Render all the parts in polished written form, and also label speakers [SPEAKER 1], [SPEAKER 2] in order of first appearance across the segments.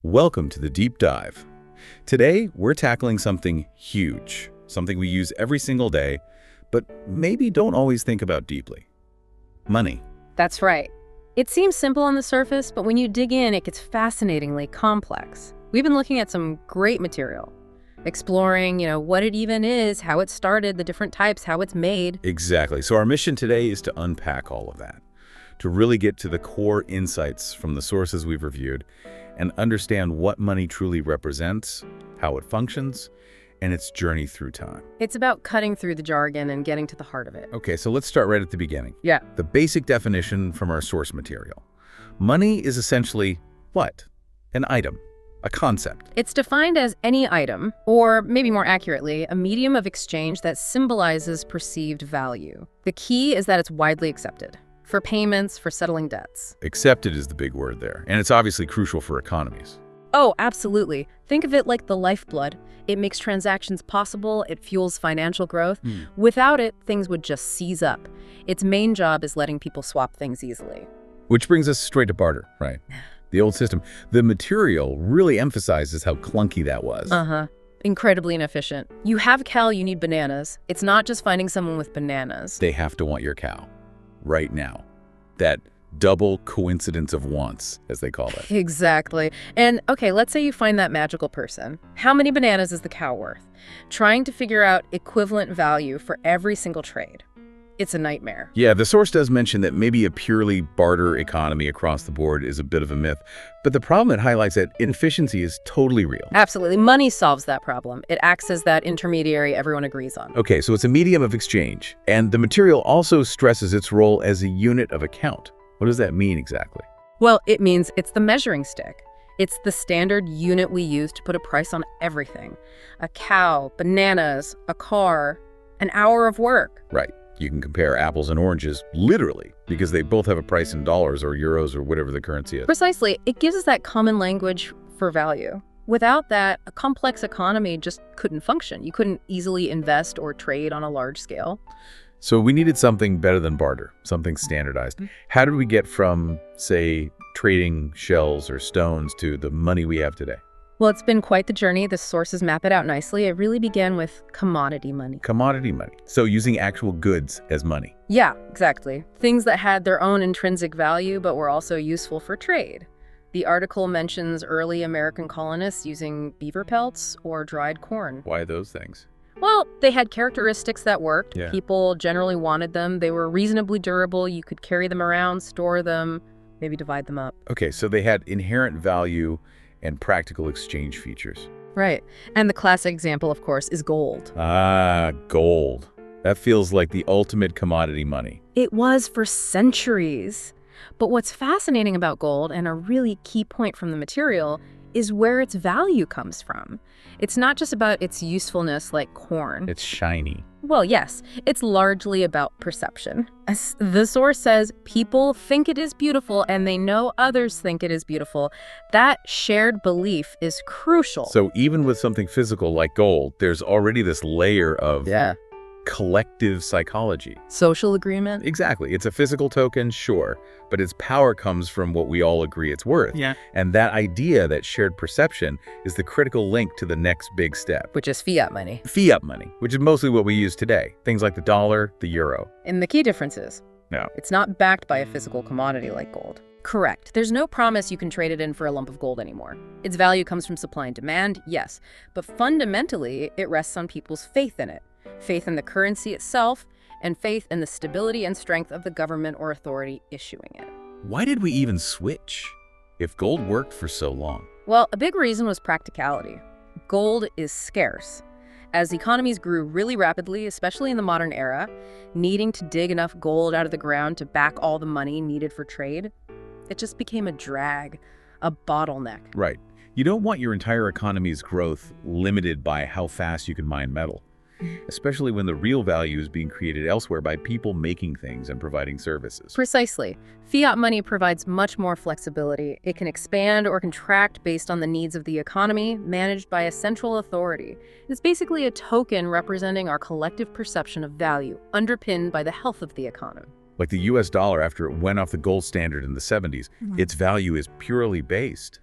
[SPEAKER 1] Welcome to the Deep Dive. Today, we're tackling something huge, something we use every single day, but maybe don't always think about deeply. Money.
[SPEAKER 2] That's right. It seems simple on the surface, but when you dig in, it gets fascinatingly complex. We've been looking at some great material, exploring, what it even is, how it started, the different types, how it's made.
[SPEAKER 1] Exactly. So our mission today is to unpack all of that, to really get to the core insights from the sources we've reviewed and understand what money truly represents, how it functions, and its journey through time.
[SPEAKER 2] It's about cutting through the jargon and getting to the heart of it.
[SPEAKER 1] Okay, so let's start right at the beginning.
[SPEAKER 2] Yeah.
[SPEAKER 1] The basic definition from our source material. Money is essentially what? An item, a concept.
[SPEAKER 2] It's defined as any item, or maybe more accurately, a medium of exchange that symbolizes perceived value. The key is that it's widely accepted. For payments, for settling debts.
[SPEAKER 1] Accepted is the big word there, and it's obviously crucial for economies.
[SPEAKER 2] Oh, absolutely. Think of it like the lifeblood. It makes transactions possible, it fuels financial growth. Without it, things would just seize up. Its main job is letting people swap things easily.
[SPEAKER 1] Which brings us straight to barter, right? The old system. The material really emphasizes how clunky that was.
[SPEAKER 2] Incredibly inefficient. You have a cow, you need bananas. It's not just finding someone with bananas.
[SPEAKER 1] They have to want your cow. Right now. That double coincidence of wants, as they call it.
[SPEAKER 2] Exactly. And okay, let's say you find that magical person. How many bananas is the cow worth? Trying to figure out equivalent value for every single trade. It's a nightmare.
[SPEAKER 1] Yeah, the source does mention that maybe a purely barter economy across the board is a bit of a myth, but the problem it highlights that inefficiency is totally real.
[SPEAKER 2] Absolutely. Money solves that problem. It acts as that intermediary everyone agrees on.
[SPEAKER 1] Okay, so it's a medium of exchange, and the material also stresses its role as a unit of account. What does that mean exactly?
[SPEAKER 2] Well, it means it's the measuring stick. It's the standard unit we use to put a price on everything. A cow, bananas, a car, an hour of work.
[SPEAKER 1] Right. You can compare apples and oranges, literally, because they both have a price in dollars or euros or whatever the currency is.
[SPEAKER 2] Precisely. It gives us that common language for value. Without that, a complex economy just couldn't function. You couldn't easily invest or trade on a large scale.
[SPEAKER 1] So we needed something better than barter, something standardized. How did we get from, say, trading shells or stones to the money we have today?
[SPEAKER 2] Well, it's been quite the journey. The sources map it out nicely. It really began with commodity money.
[SPEAKER 1] Commodity money. So using actual goods as money.
[SPEAKER 2] Yeah, exactly. Things that had their own intrinsic value, but were also useful for trade. The article mentions early American colonists using beaver pelts or dried corn.
[SPEAKER 1] Why those things?
[SPEAKER 2] Well, they had characteristics that worked.
[SPEAKER 1] Yeah.
[SPEAKER 2] People generally wanted them. They were reasonably durable. You could carry them around, store them, maybe divide them up.
[SPEAKER 1] Okay, so they had inherent value and practical exchange features.
[SPEAKER 2] Right. And the classic example, of course, is gold.
[SPEAKER 1] Ah, gold. That feels like the ultimate commodity money.
[SPEAKER 2] It was for centuries. But what's fascinating about gold, and a really key point from the material, is where its value comes from. It's not just about its usefulness like corn.
[SPEAKER 1] It's shiny.
[SPEAKER 2] Well, yes, it's largely about perception. As the source says, people think it is beautiful and they know others think it is beautiful. That shared belief is crucial.
[SPEAKER 1] So even with something physical like gold, there's already this layer of collective psychology.
[SPEAKER 2] Social agreement?
[SPEAKER 1] Exactly. It's a physical token, sure, but its power comes from what we all agree it's worth.
[SPEAKER 2] Yeah.
[SPEAKER 1] And that idea, that shared perception, is the critical link to the next big step.
[SPEAKER 2] Which is fiat money.
[SPEAKER 1] Fiat money, which is mostly what we use today. Things like the dollar, the euro.
[SPEAKER 2] And the key difference is, it's not backed by a physical commodity like gold. Correct. There's no promise you can trade it in for a lump of gold anymore. Its value comes from supply and demand, yes, but fundamentally, it rests on people's faith in it. Faith in the currency itself, and faith in the stability and strength of the government or authority issuing it.
[SPEAKER 1] Why did we even switch if gold worked for so long?
[SPEAKER 2] Well, a big reason was practicality. Gold is scarce. As economies grew really rapidly, especially in the modern era, needing to dig enough gold out of the ground to back all the money needed for trade, it just became a drag, a bottleneck.
[SPEAKER 1] Right. You don't want your entire economy's growth limited by how fast you can mine metal, especially when the real value is being created elsewhere by people making things and providing services.
[SPEAKER 2] Precisely. Fiat money provides much more flexibility. It can expand or contract based on the needs of the economy, managed by a central authority. It's basically a token representing our collective perception of value, underpinned by the health of the economy.
[SPEAKER 1] Like the US dollar after it went off the gold standard in the 70s, its value is purely based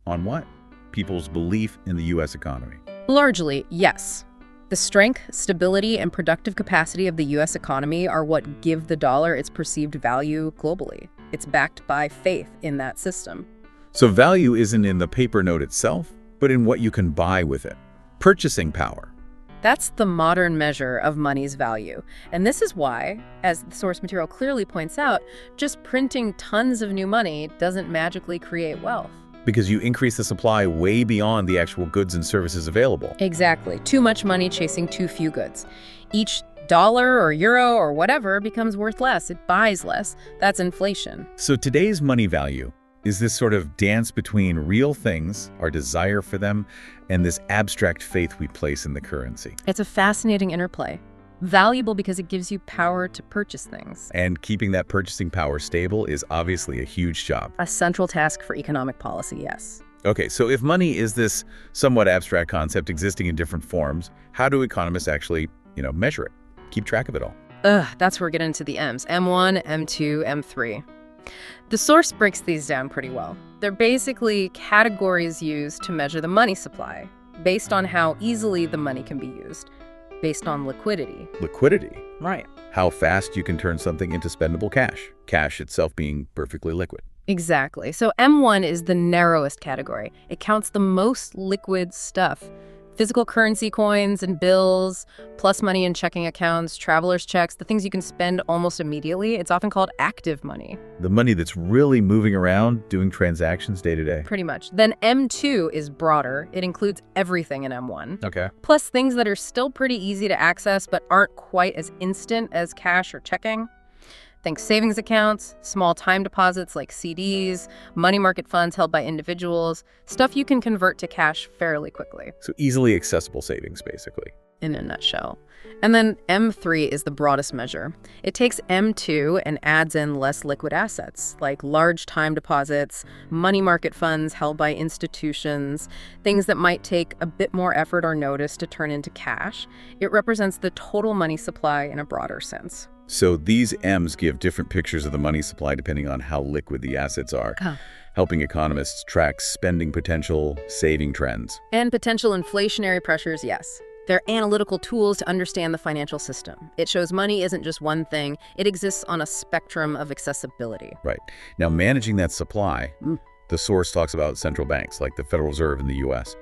[SPEAKER 1] On what? People's belief in the U.S. economy.
[SPEAKER 2] Largely, yes. The strength, stability, and productive capacity of the U.S. economy are what give the dollar its perceived value globally. It's backed by faith in that system.
[SPEAKER 1] So value isn't in the paper note itself, but in what you can buy with it. Purchasing power.
[SPEAKER 2] That's the modern measure of money's value. And this is why, as the source material clearly points out, just printing tons of new money doesn't magically create wealth.
[SPEAKER 1] Because you increase the supply way beyond the actual goods and services available.
[SPEAKER 2] Exactly. Too much money chasing too few goods. Each dollar or euro or whatever becomes worth less. It buys less. That's inflation.
[SPEAKER 1] So today's money value is this sort of dance between real things, our desire for them, and this abstract faith we place in the currency.
[SPEAKER 2] It's a fascinating interplay. Valuable because it gives you power to purchase things.
[SPEAKER 1] And keeping that purchasing power stable is obviously a huge job.
[SPEAKER 2] A central task for economic policy, yes.
[SPEAKER 1] Okay, so if money is this somewhat abstract concept existing in different forms, how do economists actually, measure it, keep track of it all?
[SPEAKER 2] That's where we get into the M's. M1, M2, M3. The source breaks these down pretty well. They're basically categories used to measure the money supply, based on how easily the money can be used, based on liquidity.
[SPEAKER 1] Liquidity?
[SPEAKER 2] Right.
[SPEAKER 1] How fast you can turn something into spendable cash, cash itself being perfectly liquid.
[SPEAKER 2] Exactly. So M1 is the narrowest category. It counts the most liquid stuff. Physical currency coins and bills, plus money in checking accounts, traveler's checks, the things you can spend almost immediately. It's often called active money.
[SPEAKER 1] The money that's really moving around, doing transactions day to day.
[SPEAKER 2] Pretty much. Then M2 is broader. It includes everything in M1.
[SPEAKER 1] Okay.
[SPEAKER 2] Plus things that are still pretty easy to access but aren't quite as instant as cash or checking. Think savings accounts, small time deposits like CDs, money market funds held by individuals, stuff you can convert to cash fairly quickly.
[SPEAKER 1] So easily accessible savings, basically.
[SPEAKER 2] In a nutshell. And then M3 is the broadest measure. It takes M2 and adds in less liquid assets, like large time deposits, money market funds held by institutions, things that might take a bit more effort or notice to turn into cash. It represents the total money supply in a broader sense.
[SPEAKER 1] So these M's give different pictures of the money supply depending on how liquid the assets are, helping economists track spending potential, saving trends.
[SPEAKER 2] And potential inflationary pressures, yes. They're analytical tools to understand the financial system. It shows money isn't just one thing. It exists on a spectrum of accessibility.
[SPEAKER 1] Right. Now, managing that supply, the source talks about central banks like the Federal Reserve in the U.S.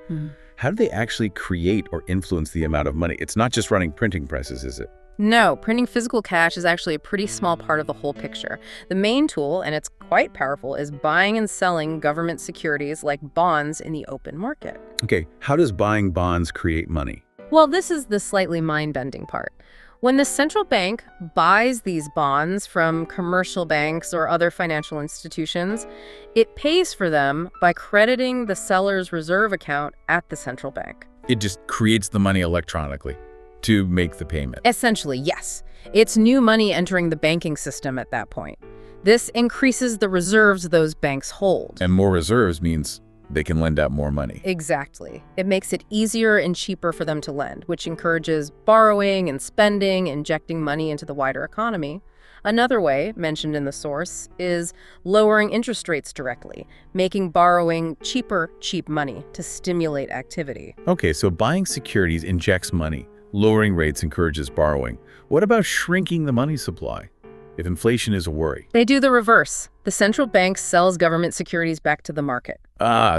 [SPEAKER 1] How do they actually create or influence the amount of money? It's not just running printing presses, is it?
[SPEAKER 2] No, printing physical cash is actually a pretty small part of the whole picture. The main tool, and it's quite powerful, is buying and selling government securities like bonds in the open market.
[SPEAKER 1] Okay, how does buying bonds create money?
[SPEAKER 2] Well, this is the slightly mind-bending part. When the central bank buys these bonds from commercial banks or other financial institutions, it pays for them by crediting the seller's reserve account at the central bank.
[SPEAKER 1] It just creates the money electronically to make the payment.
[SPEAKER 2] Essentially, yes. It's new money entering the banking system at that point. This increases the reserves those banks hold.
[SPEAKER 1] And more reserves means they can lend out more money.
[SPEAKER 2] Exactly. It makes it easier and cheaper for them to lend, which encourages borrowing and spending, injecting money into the wider economy. Another way, mentioned in the source, is lowering interest rates directly, making borrowing cheap money to stimulate activity.
[SPEAKER 1] Okay, so buying securities injects money. Lowering rates encourages borrowing. What about shrinking the money supply, if inflation is a worry?
[SPEAKER 2] They do the reverse. The central bank sells government securities back to the market.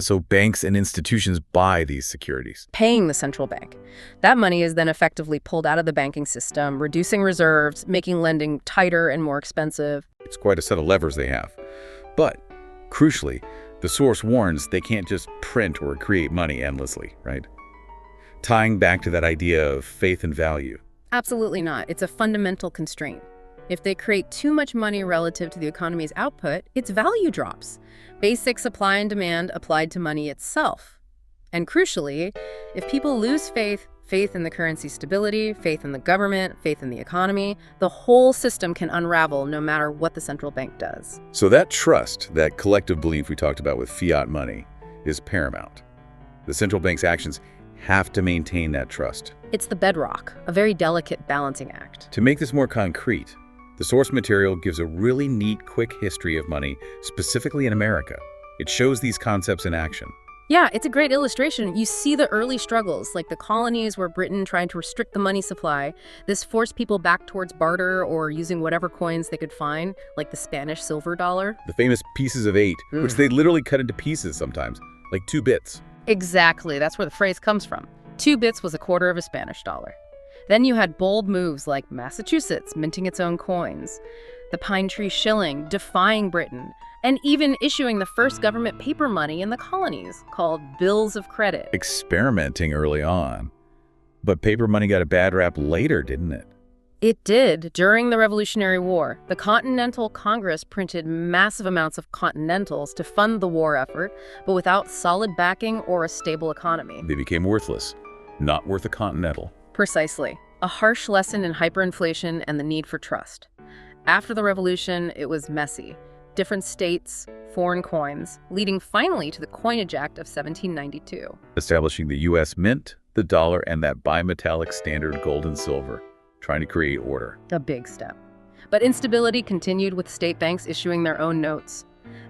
[SPEAKER 1] So banks and institutions buy these securities.
[SPEAKER 2] Paying the central bank. That money is then effectively pulled out of the banking system, reducing reserves, making lending tighter and more expensive.
[SPEAKER 1] It's quite a set of levers they have. But, crucially, the source warns they can't just print or create money endlessly, right? Tying back to that idea of faith and value.
[SPEAKER 2] Absolutely not. It's a fundamental constraint. If they create too much money relative to the economy's output, its value drops. Basic supply and demand applied to money itself. And crucially, if people lose faith in the currency stability, faith in the government, faith in the economy, the whole system can unravel no matter what the central bank does.
[SPEAKER 1] So that trust, that collective belief we talked about with fiat money, is paramount. The central bank's actions have to maintain that trust.
[SPEAKER 2] It's the bedrock, a very delicate balancing act.
[SPEAKER 1] To make this more concrete, the source material gives a really neat, quick history of money, specifically in America. It shows these concepts in action.
[SPEAKER 2] Yeah, it's a great illustration. You see the early struggles, like the colonies where Britain tried to restrict the money supply. This forced people back towards barter or using whatever coins they could find, like the Spanish silver dollar.
[SPEAKER 1] The famous pieces of 8, which they literally cut into pieces sometimes, like 2 bits.
[SPEAKER 2] Exactly, that's where the phrase comes from. 2 bits was a quarter of a Spanish dollar. Then you had bold moves like Massachusetts minting its own coins, the pine tree shilling defying Britain, and even issuing the first government paper money in the colonies, called bills of credit.
[SPEAKER 1] Experimenting early on. But paper money got a bad rap later, didn't it?
[SPEAKER 2] It did. During the Revolutionary War, the Continental Congress printed massive amounts of continentals to fund the war effort, but without solid backing or a stable economy.
[SPEAKER 1] They became worthless. Not worth a continental.
[SPEAKER 2] Precisely. A harsh lesson in hyperinflation and the need for trust. After the revolution, it was messy. Different states, foreign coins, leading finally to the Coinage Act of 1792.
[SPEAKER 1] Establishing the U.S. Mint, the dollar, and that bimetallic standard gold and silver, trying to create order.
[SPEAKER 2] A big step. But instability continued with state banks issuing their own notes.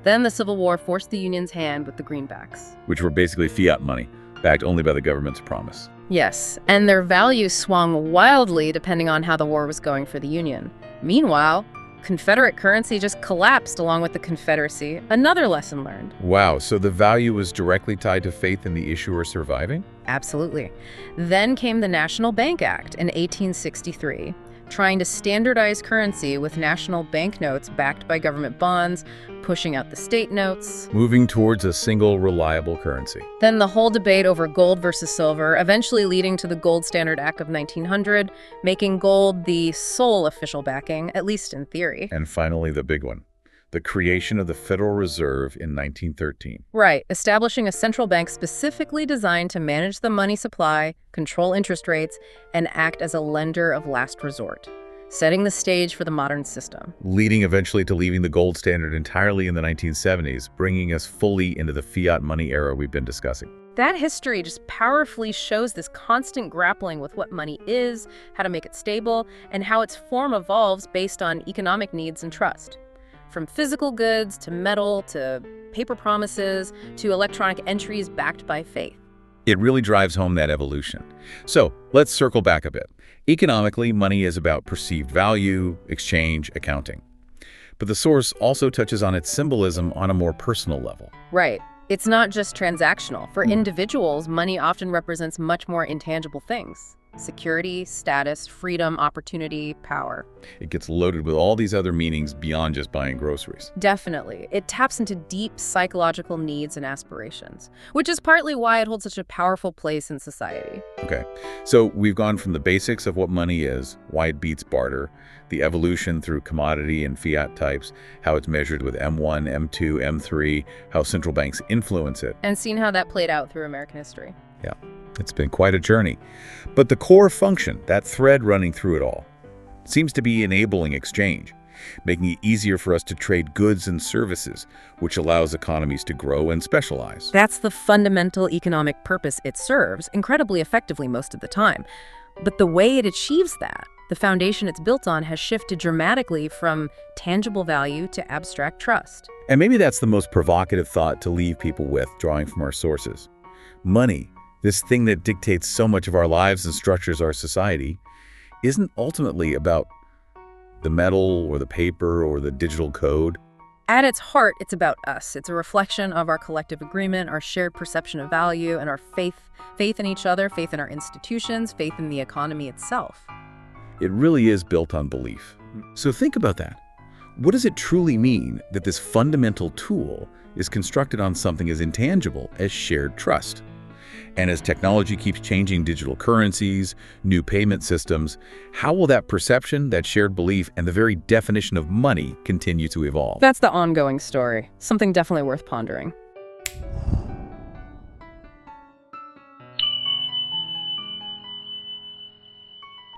[SPEAKER 2] Then the Civil War forced the Union's hand with the greenbacks,
[SPEAKER 1] which were basically fiat money, backed only by the government's promise.
[SPEAKER 2] Yes, and their value swung wildly depending on how the war was going for the Union. Meanwhile, Confederate currency just collapsed along with the Confederacy. Another lesson learned.
[SPEAKER 1] Wow, so the value was directly tied to faith in the issuer surviving?
[SPEAKER 2] Absolutely. Then came the National Bank Act in 1863, trying to standardize currency with national banknotes backed by government bonds, pushing out the state notes.
[SPEAKER 1] Moving towards a single reliable currency.
[SPEAKER 2] Then the whole debate over gold versus silver, eventually leading to the Gold Standard Act of 1900, making gold the sole official backing, at least in theory.
[SPEAKER 1] And finally, the big one. The creation of the Federal Reserve in 1913.
[SPEAKER 2] Right, establishing a central bank specifically designed to manage the money supply, control interest rates, and act as a lender of last resort, setting the stage for the modern system.
[SPEAKER 1] Leading eventually to leaving the gold standard entirely in the 1970s, bringing us fully into the fiat money era we've been discussing.
[SPEAKER 2] That history just powerfully shows this constant grappling with what money is, how to make it stable, and how its form evolves based on economic needs and trust. From physical goods to metal to paper promises to electronic entries backed by faith.
[SPEAKER 1] It really drives home that evolution. So let's circle back a bit. Economically, money is about perceived value, exchange, accounting. But the source also touches on its symbolism on a more personal level.
[SPEAKER 2] Right. It's not just transactional. For individuals, money often represents much more intangible things. Security, status, freedom, opportunity, power.
[SPEAKER 1] It gets loaded with all these other meanings beyond just buying groceries.
[SPEAKER 2] Definitely. It taps into deep psychological needs and aspirations, which is partly why it holds such a powerful place in society.
[SPEAKER 1] Okay, so we've gone from the basics of what money is, why it beats barter, the evolution through commodity and fiat types, how it's measured with M1, M2, M3, how central banks influence it.
[SPEAKER 2] And seen how that played out through American history.
[SPEAKER 1] Yeah. It's been quite a journey. But the core function, that thread running through it all, seems to be enabling exchange, making it easier for us to trade goods and services, which allows economies to grow and specialize.
[SPEAKER 2] That's the fundamental economic purpose it serves, incredibly effectively most of the time. But the way it achieves that, the foundation it's built on, has shifted dramatically from tangible value to abstract trust.
[SPEAKER 1] And maybe that's the most provocative thought to leave people with, drawing from our sources. Money, this thing that dictates so much of our lives and structures our society, isn't ultimately about the metal or the paper or the digital code.
[SPEAKER 2] At its heart, it's about us. It's a reflection of our collective agreement, our shared perception of value, and our faith in each other, faith in our institutions, faith in the economy itself.
[SPEAKER 1] It really is built on belief. So think about that. What does it truly mean that this fundamental tool is constructed on something as intangible as shared trust? And as technology keeps changing digital currencies, new payment systems, how will that perception, that shared belief, and the very definition of money continue to evolve?
[SPEAKER 2] That's the ongoing story, something definitely worth pondering.